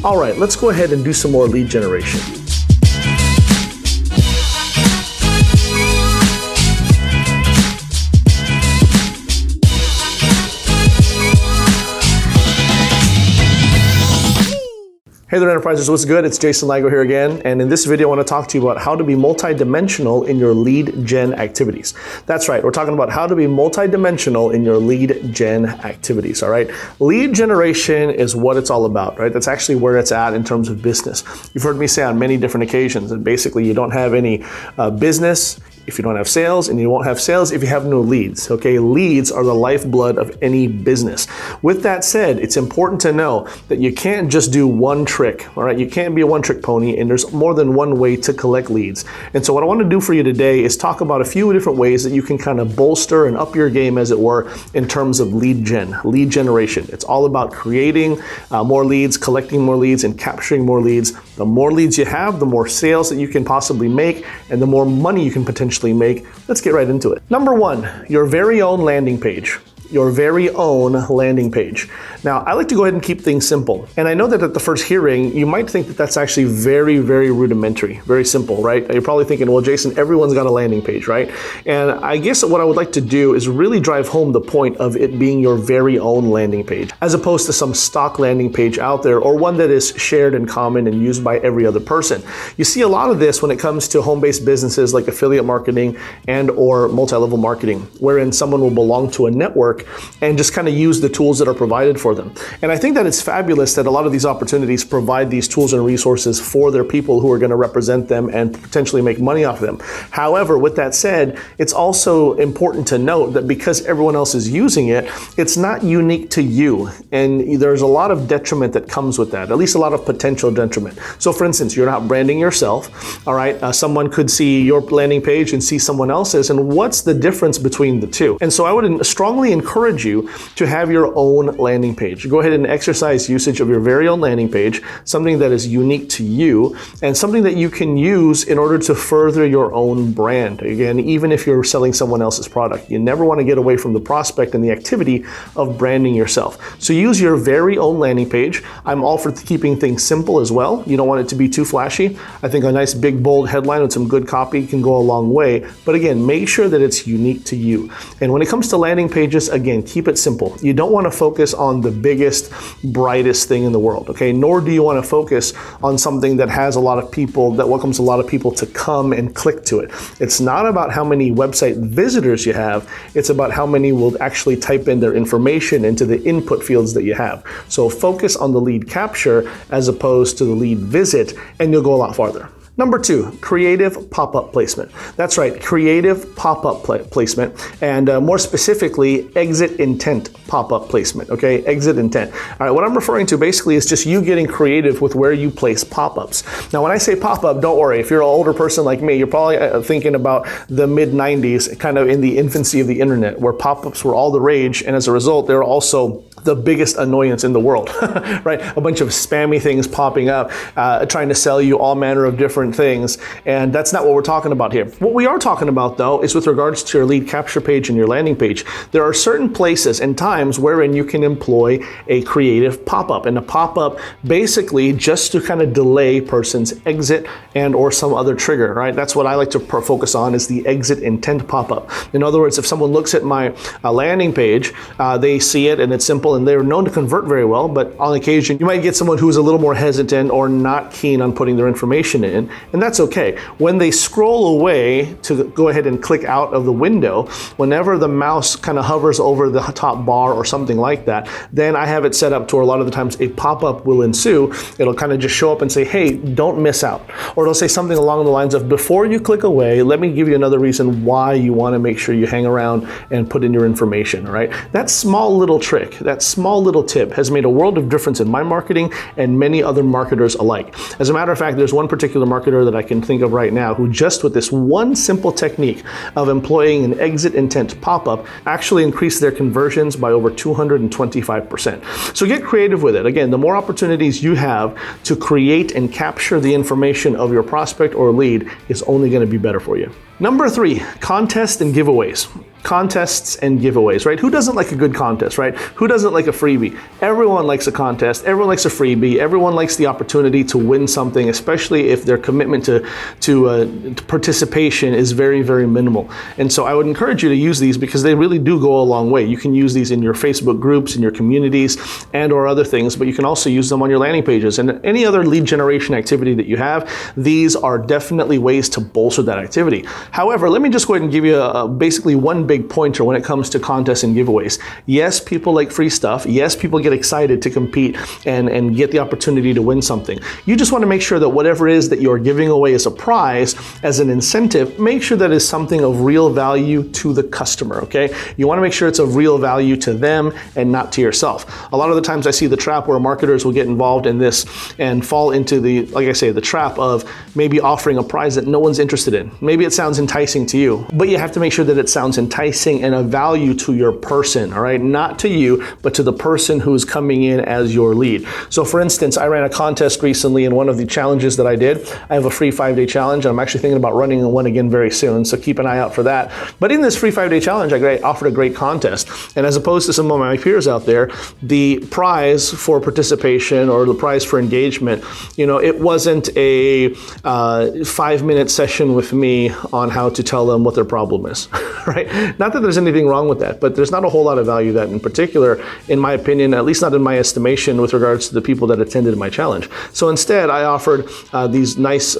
All right, let's go ahead and do some more lead generation. Hey there, enterprises, what's good? It's Jason Lago here again, and in this video I want to talk to you about how to be multi-dimensional in your lead gen activities. That's right, we're talking about how to be multi-dimensional in your lead gen activities, all right? Lead generation is what it's all about, right? That's actually where it's at in terms of business. You've heard me say on many different occasions that basically you don't have any business if you don't have sales, and you won't have sales if you have no leads, okay? Leads are the lifeblood of any business. With that said, it's important to know that you can't just do one trick, all right? You can't be a one-trick pony, and there's more than one way to collect leads. And so what I want to do for you today is talk about a few different ways that you can kind of bolster and up your game, as it were, in terms of lead generation. It's all about creating more leads, collecting more leads, and capturing more leads. The more leads you have, the more sales that you can possibly make, and the more money you can potentially make. Let's get right into it. Number one, your very own landing page. Your very own landing page. Now, I like to go ahead and keep things simple. And I know that at the first hearing, you might think that that's actually very, very rudimentary, very simple, right? You're probably thinking, well, Jason, everyone's got a landing page, right? And I guess what I would like to do is really drive home the point of it being your very own landing page, as opposed to some stock landing page out there, or one that is shared in common and used by every other person. You see a lot of this when it comes to home-based businesses like affiliate marketing and or multi-level marketing, wherein someone will belong to a network and just kind of use the tools that are provided for them. And I think that it's fabulous that a lot of these opportunities provide these tools and resources for their people who are going to represent them and potentially make money off of them. However, with that said, it's also important to note that because everyone else is using it, it's not unique to you. And there's a lot of detriment that comes with that, at least a lot of potential detriment. So for instance, you're not branding yourself, all right? Someone could see your landing page and see someone else's, and what's the difference between the two? And so I would strongly encourage you to have your own landing page. Go ahead and exercise usage of your very own landing page, something that is unique to you and something that you can use in order to further your own brand. Again, even if you're selling someone else's product, you never want to get away from the prospect and the activity of branding yourself. So use your very own landing page. I'm all for keeping things simple as well. You don't want it to be too flashy. I think a nice big bold headline with some good copy can go a long way. But again, make sure that it's unique to you. And when it comes to landing pages, again, keep it simple. You don't want to focus on the biggest, brightest thing in the world, okay? Nor do you want to focus on something that has a lot of people, that welcomes a lot of people to come and click to it. It's not about how many website visitors you have, it's about how many will actually type in their information into the input fields that you have. So focus on the lead capture as opposed to the lead visit, and you'll go a lot farther. Number two, creative pop-up placement. That's right, creative pop-up placement, and more specifically, exit intent pop-up placement, okay? Exit intent. All right, what I'm referring to basically is just you getting creative with where you place pop-ups. Now, when I say pop-up, don't worry. If you're an older person like me, you're probably thinking about the mid-90s, kind of in the infancy of the internet, where pop-ups were all the rage, and as a result, they were also the biggest annoyance in the world, right? A bunch of spammy things popping up, trying to sell you all manner of different things, and that's not what we're talking about here. What we are talking about, though, is with regards to your lead capture page and your landing page, there are certain places and times wherein you can employ a creative pop-up, and a pop-up basically just to kind of delay person's exit and or some other trigger, right? That's what I like to focus on, is the exit intent pop-up. In other words, if someone looks at my landing page, they see it and it's simple, and they're known to convert very well, but on occasion you might get someone who's a little more hesitant or not keen on putting their information in, and that's okay. When they scroll away to go ahead and click out of the window, whenever the mouse kind of hovers over the top bar or something like that, then I have it set up to where a lot of the times a pop-up will ensue. It'll kind of just show up and say, hey, don't miss out. Or it'll say something along the lines of, before you click away, let me give you another reason why you want to make sure you hang around and put in your information, right? That small little trick, that small little tip has made a world of difference in my marketing and many other marketers alike. As a matter of fact, there's one particular marketer that I can think of right now who just with this one simple technique of employing an exit intent pop-up actually increased their conversions by over 225%. So get creative with it. Again, the more opportunities you have to create and capture the information of your prospect or lead is only going to be better for you. Number 3, contests and giveaways. Contests and giveaways, right? Who doesn't like a good contest, right? Who doesn't like a freebie? Everyone likes a contest. Everyone likes a freebie. Everyone likes the opportunity to win something, especially if their commitment to participation is very, very minimal. And so I would encourage you to use these because they really do go a long way. You can use these in your Facebook groups, in your communities, and or other things, but you can also use them on your landing pages and any other lead generation activity that you have. These are definitely ways to bolster that activity. However, let me just go ahead and give you basically one big pointer when it comes to contests and giveaways. Yes, people like free stuff. Yes, people get excited to compete and get the opportunity to win something. You just want to make sure that whatever it is that you're giving away as a prize, as an incentive, make sure that is something of real value to the customer, okay? You want to make sure it's of real value to them and not to yourself. A lot of the times I see the trap where marketers will get involved in this and fall into the, like I say, the trap of maybe offering a prize that no one's interested in. Maybe it sounds enticing to you, but you have to make sure that it sounds enticing and of value to your person, all right? Not to you, but to the person who's coming in as your lead. So for instance, I ran a contest recently, and one of the challenges that I did, I have a free 5-day challenge. I'm actually thinking about running one again very soon, so keep an eye out for that. But in this free 5-day challenge, I offered a great contest. And as opposed to some of my peers out there, the prize for participation or the prize for engagement, it wasn't a 5-minute session with me on how to tell them what their problem is, right? Not that there's anything wrong with that, but there's not a whole lot of value that in particular, in my opinion, at least not in my estimation with regards to the people that attended my challenge. So instead, I offered these nice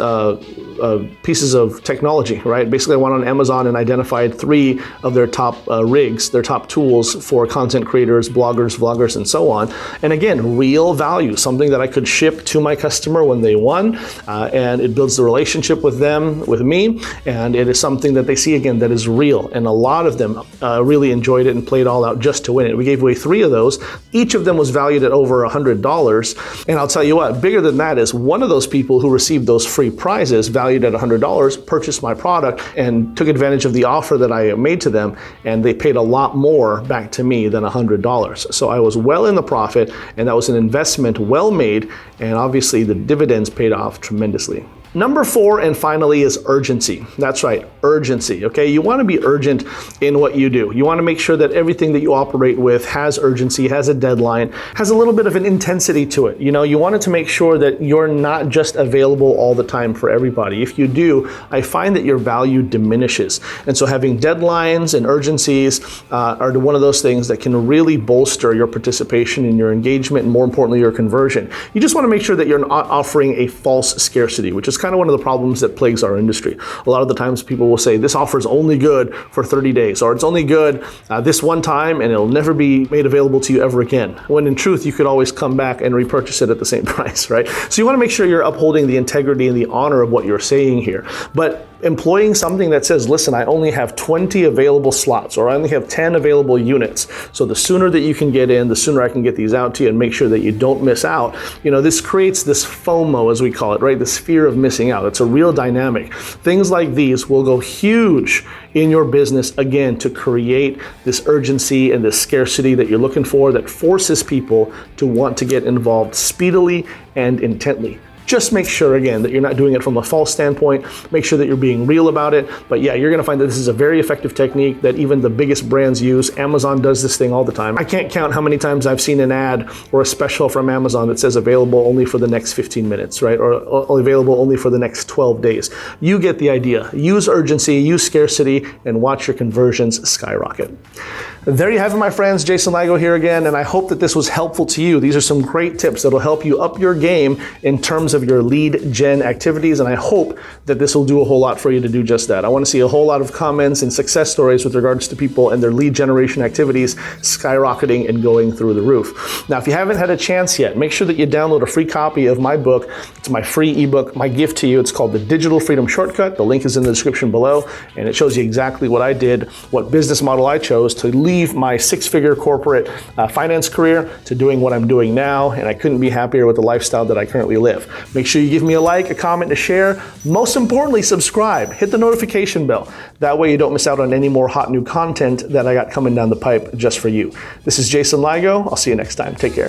pieces of technology, right? Basically, I went on Amazon and identified 3 of their top rigs, their top tools for content creators, bloggers, vloggers, and so on. And again, real value, something that I could ship to my customer when they won, and it builds the relationship with them, with me, and it is something that they see again that is real. And a lot of them really enjoyed it and played all out just to win it. We gave away 3 of those. Each of them was valued at over $100. And I'll tell you what, bigger than that is one of those people who received those free prizes valued at $100 purchased my product and took advantage of the offer that I made to them, and they paid a lot more back to me than $100. So I was well in the profit, and that was an investment well made, and obviously the dividends paid off tremendously. Number 4, and finally, is urgency. That's right, urgency, okay? You want to be urgent in what you do. You want to make sure that everything that you operate with has urgency, has a deadline, has a little bit of an intensity to it. You want it to make sure that you're not just available all the time for everybody. If you do, I find that your value diminishes. And so having deadlines and urgencies are one of those things that can really bolster your participation in your engagement and, more importantly, your conversion. You just want to make sure that you're not offering a false scarcity, which is kind of one of the problems that plagues our industry. A lot of the times people will say this offer is only good for 30 days, or it's only good this one time and it'll never be made available to you ever again. When in truth, you could always come back and repurchase it at the same price, right? So you want to make sure you're upholding the integrity and the honor of what you're saying here. But employing something that says, listen, I only have 20 available slots, or I only have 10 available units. So the sooner that you can get in, the sooner I can get these out to you and make sure that you don't miss out. This creates this FOMO, as we call it, right? This fear of missing out. It's a real dynamic. Things like these will go huge in your business, again, to create this urgency and this scarcity that you're looking for that forces people to want to get involved speedily and intently. Just make sure, again, that you're not doing it from a false standpoint. Make sure that you're being real about it. But yeah, you're gonna find that this is a very effective technique that even the biggest brands use. Amazon does this thing all the time. I can't count how many times I've seen an ad or a special from Amazon that says available only for the next 15 minutes, right? Or available only for the next 12 days. You get the idea. Use urgency, use scarcity, and watch your conversions skyrocket. There you have it, my friends. Jason Ligo here again, and I hope that this was helpful to you. These are some great tips that will help you up your game in terms of your lead gen activities, and I hope that this will do a whole lot for you to do just that. I want to see a whole lot of comments and success stories with regards to people and their lead generation activities skyrocketing and going through the roof. Now, if you haven't had a chance yet, make sure that you download a free copy of my book. It's my free ebook, my gift to you. It's called The Digital Freedom Shortcut. The link is in the description below, and it shows you exactly what I did, what business model I chose to leave my 6-figure corporate finance career to doing what I'm doing now, and I couldn't be happier with the lifestyle that I currently live. Make sure you give me a like, a comment, a share. Most importantly, subscribe. Hit the notification bell. That way you don't miss out on any more hot new content that I got coming down the pipe just for you. This is Jason Ligo. I'll see you next time. Take care.